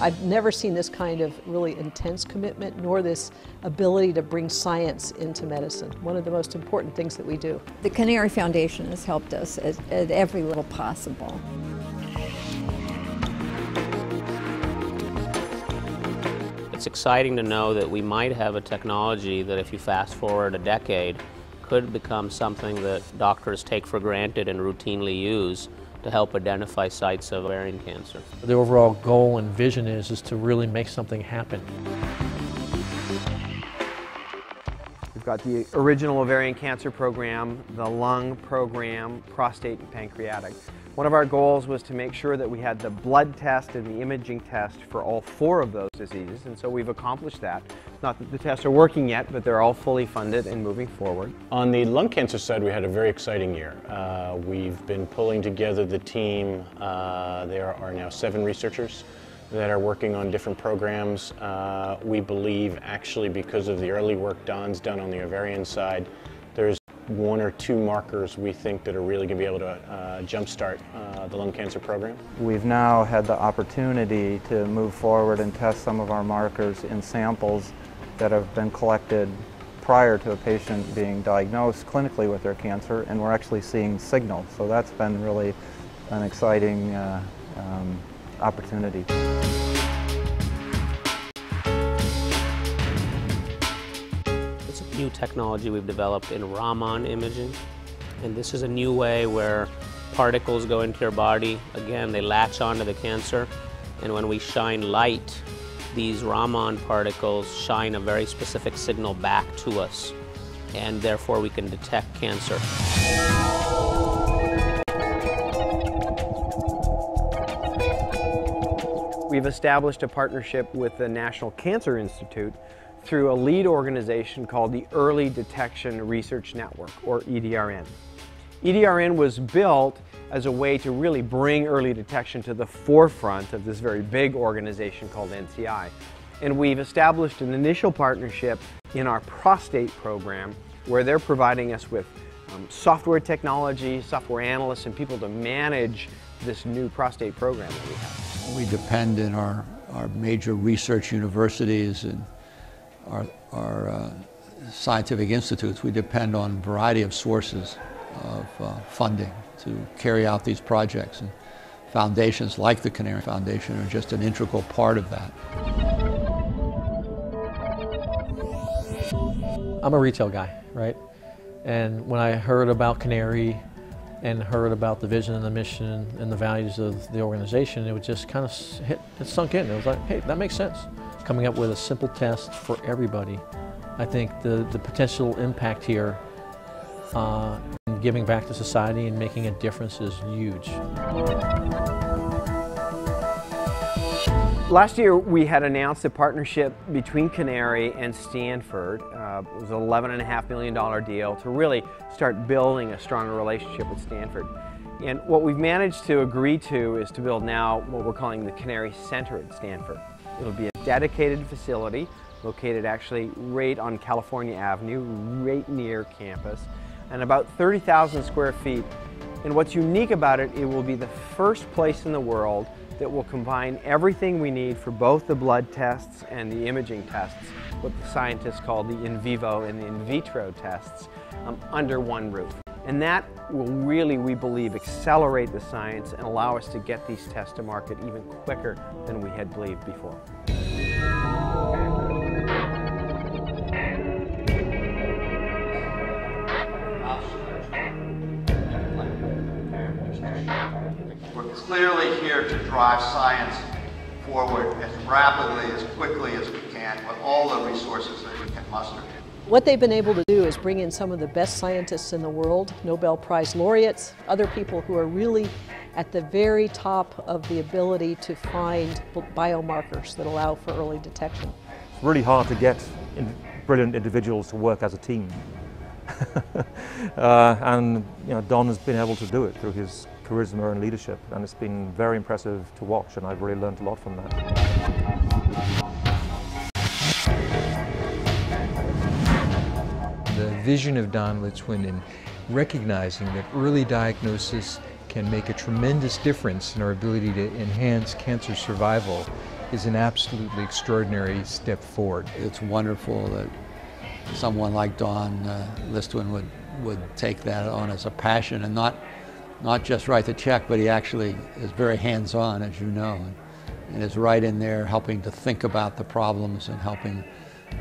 I've never seen this kind of really intense commitment, nor this ability to bring science into medicine, one of the most important things that we do. The Canary Foundation has helped us at every level possible. It's exciting to know that we might have a technology that, if you fast forward a decade, could become something that doctors take for granted and routinely use to help identify sites of ovarian cancer. The overall goal and vision is to really make something happen. We've got the original ovarian cancer program, the lung program, prostate and pancreatic. One of our goals was to make sure that we had the blood test and the imaging test for all 4 of those diseases, and so we've accomplished that. Not that the tests are working yet, but they're all fully funded and moving forward. On the lung cancer side, we had a very exciting year. We've been pulling together the team. There are now 7 researchers that are working on different programs. We believe, actually, because of the early work Don's done on the ovarian side, there's 1 or 2 markers we think that are really going to be able to jumpstart the lung cancer program. We've now had the opportunity to move forward and test some of our markers in samples that have been collected prior to a patient being diagnosed clinically with their cancer, and we're actually seeing signals. So that's been really an exciting opportunity. It's a new technology we've developed in Raman imaging, and this is a new way where particles go into your body. Again, they latch onto the cancer, and when we shine light, these Raman particles shine a very specific signal back to us, and therefore we can detect cancer. We've established a partnership with the National Cancer Institute through a lead organization called the Early Detection Research Network, or EDRN. EDRN was built as a way to really bring early detection to the forefront of this very big organization called NCI. And we've established an initial partnership in our prostate program, where they're providing us with software technology, software analysts, and people to manage this new prostate program that we have. We depend in our major research universities and our scientific institutes, we depend on a variety of sources of funding to carry out these projects. And foundations like the Canary Foundation are just an integral part of that. I'm a retail guy, right? And when I heard about Canary and heard about the vision and the mission and the values of the organization, it would just kind of it sunk in. It was like, hey, that makes sense. Coming up with a simple test for everybody. I think the potential impact here in giving back to society and making a difference is huge. Last year we had announced a partnership between Canary and Stanford. It was an $11.5 million deal to really start building a stronger relationship with Stanford. And what we've managed to agree to is to build now what we're calling the Canary Center at Stanford. It'll be a dedicated facility located actually right on California Avenue, right near campus, and about 30,000 square feet. And what's unique about it, it will be the first place in the world that will combine everything we need for both the blood tests and the imaging tests, what the scientists call the in vivo and the in vitro tests, under one roof. And that will really, we believe, accelerate the science and allow us to get these tests to market even quicker than we had believed before. We're clearly here to drive science forward as rapidly, as quickly as we can, with all the resources that we can muster. What they've been able to do is bring in some of the best scientists in the world, Nobel Prize laureates, other people who are really at the very top of the ability to find biomarkers that allow for early detection. It's really hard to get brilliant individuals to work as a team. And Don has been able to do it through his charisma and leadership, and it's been very impressive to watch, and I've really learned a lot from that. The vision of Don Litzwin recognizing that early diagnosis can make a tremendous difference in our ability to enhance cancer survival is an absolutely extraordinary step forward. It's wonderful that someone like Don Listwin would take that on as a passion and not just write the check, but he actually is very hands-on, as you know, and is right in there helping to think about the problems and helping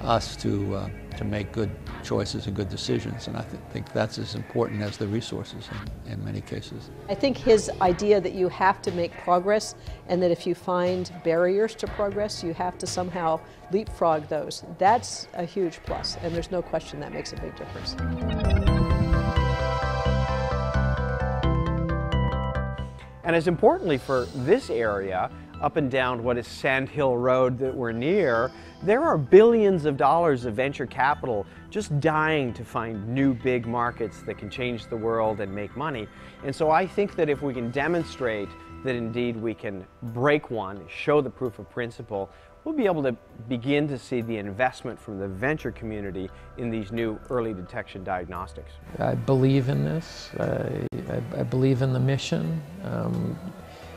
us to make good choices and good decisions. And I think that's as important as the resources in many cases. I think his idea that you have to make progress and that if you find barriers to progress, you have to somehow leapfrog those. That's a huge plus, and there's no question that makes a big difference. And as importantly for this area, up and down what is Sand Hill Road that we're near, there are billions of dollars of venture capital just dying to find new big markets that can change the world and make money. And so I think that if we can demonstrate that indeed we can break one, show the proof of principle, we'll be able to begin to see the investment from the venture community in these new early detection diagnostics. I believe in this. I believe in the mission.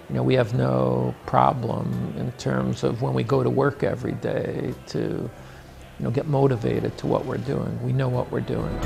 You know, we have no problem in terms of when we go to work every day to, get motivated to what we're doing. We know what we're doing.